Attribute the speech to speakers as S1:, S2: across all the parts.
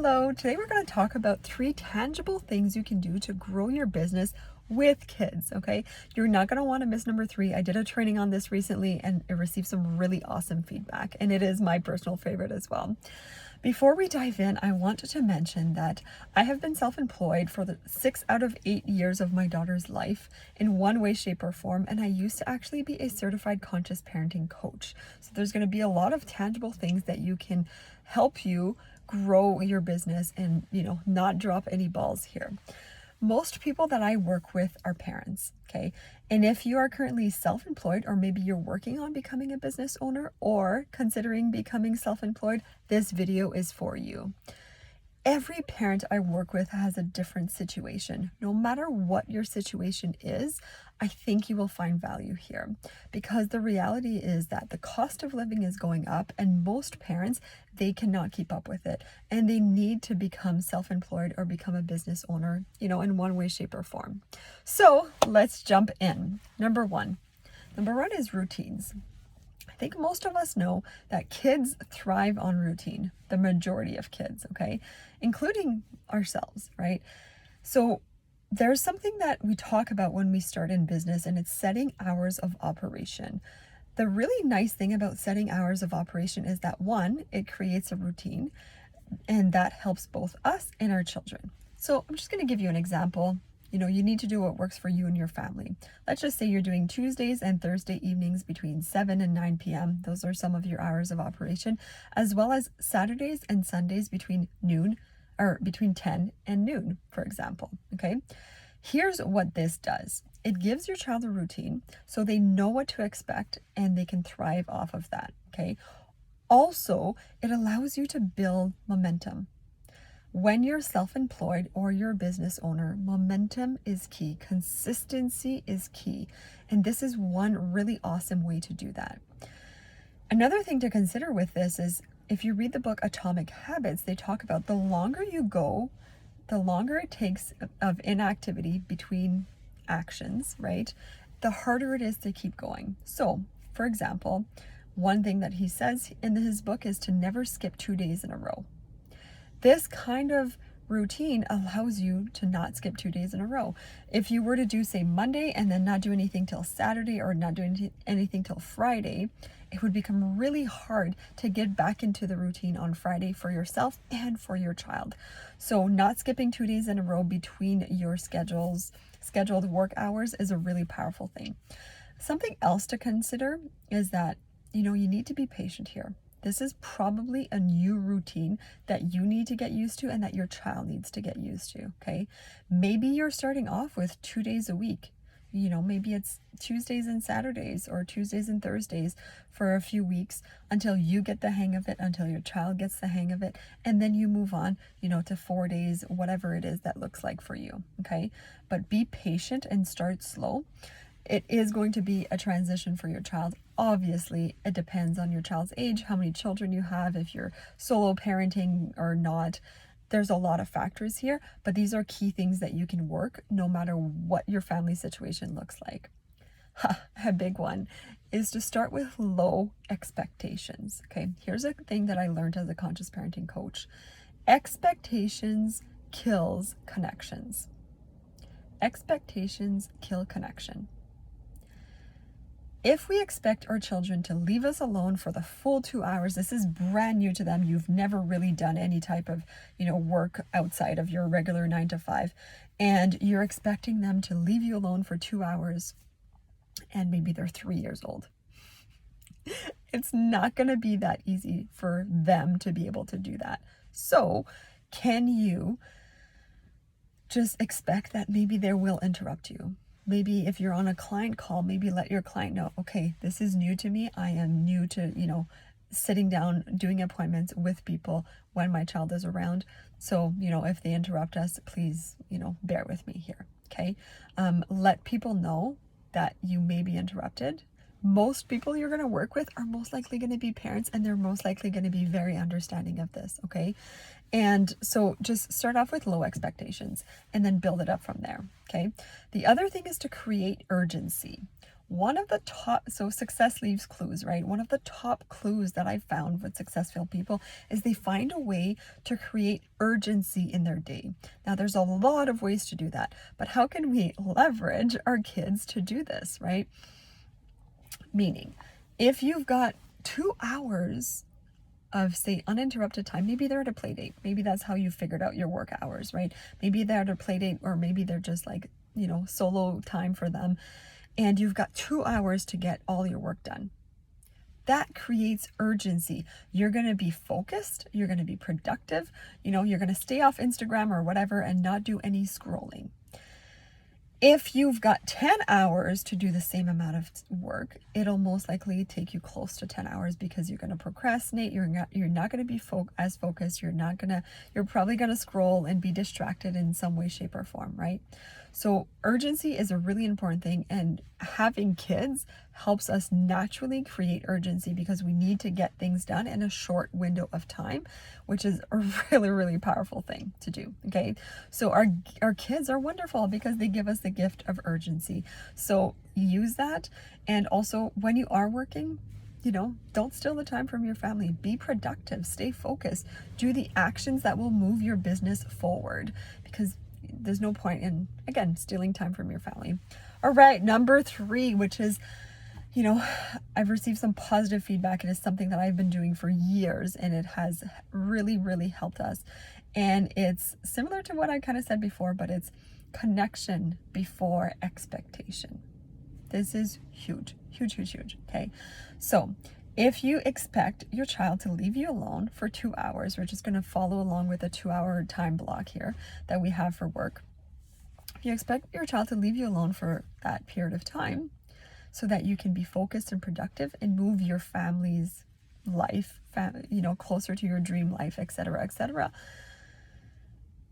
S1: Hello, today we're going to talk about 3 tangible things you can do to grow your business with kids, okay? You're not going to want to miss number 3. I did a training on this recently and it received some really awesome feedback, and it is my personal favorite as well. Before we dive in, I wanted to mention that I have been self-employed for the 6 out of 8 years of my daughter's life in one way, shape, or form, and I used to actually be a certified conscious parenting coach. So there's going to be a lot of tangible things that you can help you grow your business and, not drop any balls here. Most people that I work with are parents, okay? And if you are currently self-employed, or maybe you're working on becoming a business owner or considering becoming self-employed, this video is for you. Every parent I work with has a different situation. No matter what your situation is, I think you will find value here, because the reality is that the cost of living is going up and most parents, they cannot keep up with it and they need to become self-employed or become a business owner, in one way, shape, or form. So let's jump in. Number one is routines. I think most of us know that kids thrive on routine, the majority of kids, okay, including ourselves, right? So there's something that we talk about when we start in business, and it's setting hours of operation. The really nice thing about setting hours of operation is that, one, it creates a routine, and that helps both us and our children. So I'm just going to give you an example. You need to do what works for you and your family. Let's just say you're doing Tuesdays and Thursday evenings between 7 and 9 p.m. Those are some of your hours of operation, as well as Saturdays and Sundays between 10 and noon, for example, okay? Here's what this does. It gives your child a routine so they know what to expect and they can thrive off of that, okay? Also, it allows you to build momentum. When you're self-employed or you're a business owner, momentum is key. Consistency is key. And this is one really awesome way to do that. Another thing to consider with this is, if you read the book Atomic Habits, they talk about the longer you go, the longer it takes of inactivity between actions, right? The harder it is to keep going. So, for example, one thing that he says in his book is to never skip 2 days in a row. This kind of routine allows you to not skip 2 days in a row. If you were to do, say, Monday and then not do anything till Saturday or not do anything till Friday, it would become really hard to get back into the routine on Friday for yourself and for your child. So not skipping 2 days in a row between your scheduled work hours is a really powerful thing. Something else to consider is that, you need to be patient here. This is probably a new routine that you need to get used to and that your child needs to get used to, okay? Maybe you're starting off with 2 days a week. Maybe it's Tuesdays and Saturdays or Tuesdays and Thursdays for a few weeks until you get the hang of it, until your child gets the hang of it, and then you move on, to 4 days, whatever it is that looks like for you, okay? But be patient and start slow. It is going to be a transition for your child. Obviously, it depends on your child's age, how many children you have, if you're solo parenting or not. There's a lot of factors here, but these are key things that you can work no matter what your family situation looks like. A big one is to start with low expectations. Okay, here's a thing that I learned as a conscious parenting coach. Expectations kills connections. Expectations kill connection. If we expect our children to leave us alone for the full 2 hours, this is brand new to them. You've never really done any type of, work outside of your regular 9 to 5, and you're expecting them to leave you alone for 2 hours, and maybe they're 3 years old. It's not going to be that easy for them to be able to do that. So, can you just expect that maybe they will interrupt you? Maybe if you're on a client call, maybe let your client know, okay, this is new to me. I am new to, sitting down, doing appointments with people when my child is around. So, if they interrupt us, please, bear with me here, okay? Let people know that you may be interrupted. Most people you're going to work with are most likely going to be parents, and they're most likely going to be very understanding of this, okay? And so just start off with low expectations and then build it up from there, okay? The other thing is to create urgency. One of the top, so success leaves clues, right? One of the top clues that I found with successful people is they find a way to create urgency in their day. Now, there's a lot of ways to do that, but how can we leverage our kids to do this, right? Meaning, if you've got 2 hours of, say, uninterrupted time, maybe they're at a play date. Maybe that's how you figured out your work hours, right? Maybe they're at a play date, or maybe they're just like, solo time for them. And you've got 2 hours to get all your work done. That creates urgency. You're going to be focused. You're going to be productive. You're going to stay off Instagram or whatever and not do any scrolling. If you've got 10 hours to do the same amount of work, it'll most likely take you close to 10 hours because you're going to procrastinate. You're not going to be as focused. You're probably going to scroll and be distracted in some way, shape, or form, right? So urgency is a really important thing, and having kids helps us naturally create urgency because we need to get things done in a short window of time, which is a really, really powerful thing to do. Okay. So our kids are wonderful because they give us the gift of urgency. So use that. And also, when you are working, don't steal the time from your family. Be productive, stay focused, do the actions that will move your business forward, because there's no point in, again, stealing time from your family. All right, number 3, which is, I've received some positive feedback. It is something that I've been doing for years, and it has really, really helped us. And it's similar to what I kind of said before, but it's connection before expectation. This is huge, huge, huge, huge. Okay. So if you expect your child to leave you alone for 2 hours, we're just going to follow along with a 2-hour time block here that we have for work. If you expect your child to leave you alone for that period of time so that you can be focused and productive and move your family's life, closer to your dream life, etc., etc.,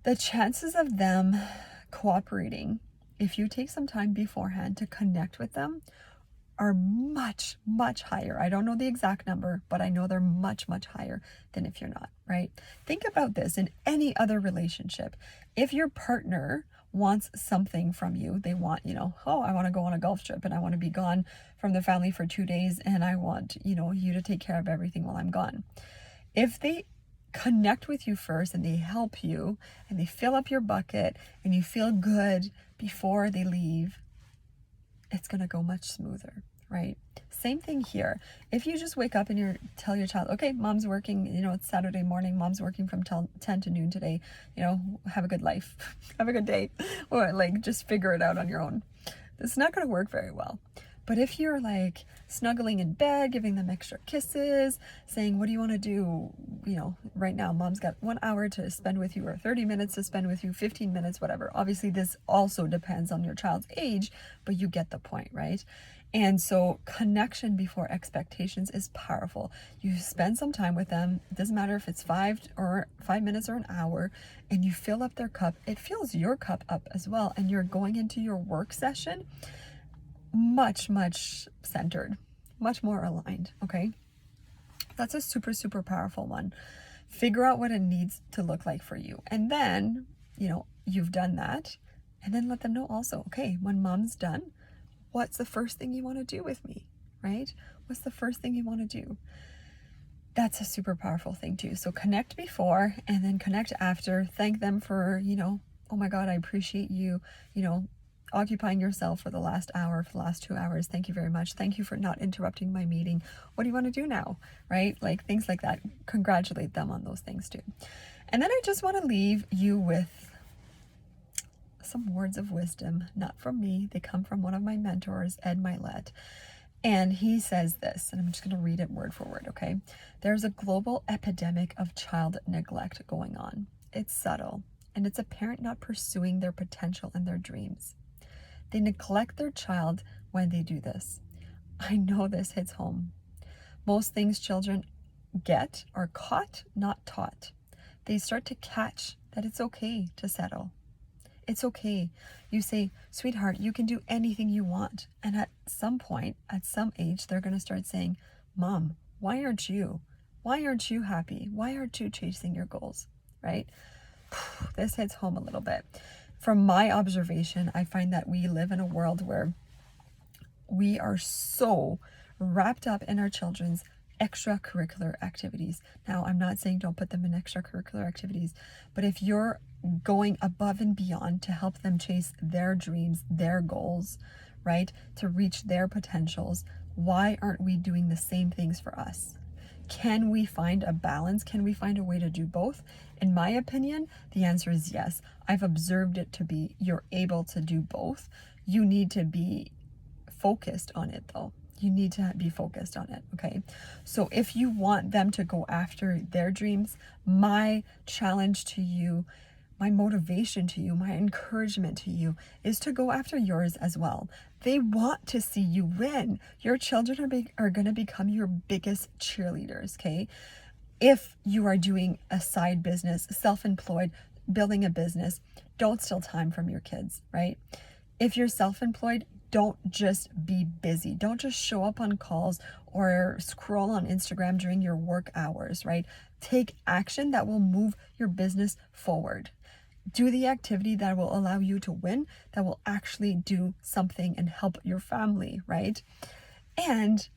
S1: the chances of them cooperating, if you take some time beforehand to connect with them, are much, much higher. I don't know the exact number, but I know they're much, much higher than if you're not, right? Think about this in any other relationship. If your partner wants something from you, they want, I want to go on a golf trip and I want to be gone from the family for 2 days and I want, you to take care of everything while I'm gone. If they connect with you first and they help you and they fill up your bucket and you feel good before they leave, it's going to go much smoother, right? Same thing here. If you just wake up and tell your child, okay, mom's working, it's Saturday morning, mom's working from 10 to noon today, have a good life, have a good day, or just figure it out on your own. It's not going to work very well. But if you're snuggling in bed, giving them extra kisses, saying, what do you want to do? Right now, mom's got 1 hour to spend with you, or 30 minutes to spend with you, 15 minutes, whatever. Obviously, this also depends on your child's age, but you get the point, right? And so connection before expectations is powerful. You spend some time with them. It doesn't matter if it's 5 minutes or an hour, and you fill up their cup. It fills your cup up as well. And you're going into your work session much, much centered, much more aligned. Okay. That's a super, super powerful one. Figure out what it needs to look like for you. And then, you've done that, and then let them know also, okay, when mom's done, what's the first thing you want to do with me, right? What's the first thing you want to do? That's a super powerful thing too. So connect before and then connect after. Thank them for, oh my God, I appreciate you, occupying yourself for the last hour, for the last 2 hours. Thank you very much. Thank you for not interrupting my meeting. What do you want to do now? Right? Things like that. Congratulate them on those things too. And then I just want to leave you with some words of wisdom, not from me. They come from one of my mentors, Ed Milet. And he says this, and I'm just going to read it word for word, okay? There's a global epidemic of child neglect going on. It's subtle, and it's a parent not pursuing their potential and their dreams. They neglect their child when they do this. I know this hits home. Most things children get are caught, not taught. They start to catch that it's okay to settle. It's okay. You say, sweetheart, you can do anything you want. And at some point, at some age, they're going to start saying, Mom, why aren't you? Why aren't you happy? Why aren't you chasing your goals? Right? This hits home a little bit. From my observation, I find that we live in a world where we are so wrapped up in our children's extracurricular activities. Now, I'm not saying don't put them in extracurricular activities, but if you're going above and beyond to help them chase their dreams, their goals, right, to reach their potentials, why aren't we doing the same things for us? Can we find a balance? Can we find a way to do both? In my opinion, the answer is yes. I've observed it to be you're able to do both. You need to be focused on it though. You need to be focused on it, okay? So if you want them to go after their dreams, my challenge to you, my motivation to you, my encouragement to you is to go after yours as well. They want to see you win. Your children are going to become your biggest cheerleaders, okay? If you are doing a side business, self-employed, building a business, don't steal time from your kids, right? If you're self-employed, don't just be busy. Don't just show up on calls or scroll on Instagram during your work hours, right? Take action that will move your business forward. Do the activity that will allow you to win, that will actually do something and help your family, right? And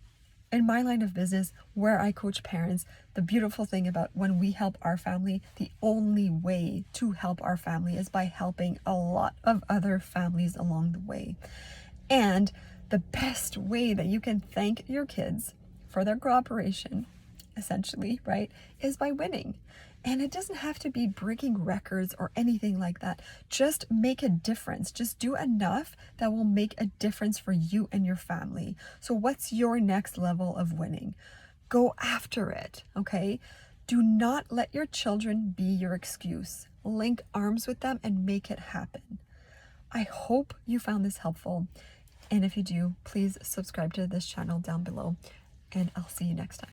S1: in my line of business, where I coach parents, the beautiful thing about when we help our family, the only way to help our family is by helping a lot of other families along the way. And the best way that you can thank your kids for their cooperation, essentially, right, is by winning. And it doesn't have to be breaking records or anything like that. Just make a difference. Just do enough that will make a difference for you and your family. So what's your next level of winning? Go after it, okay? Do not let your children be your excuse. Link arms with them and make it happen. I hope you found this helpful. And if you do, please subscribe to this channel down below, and I'll see you next time.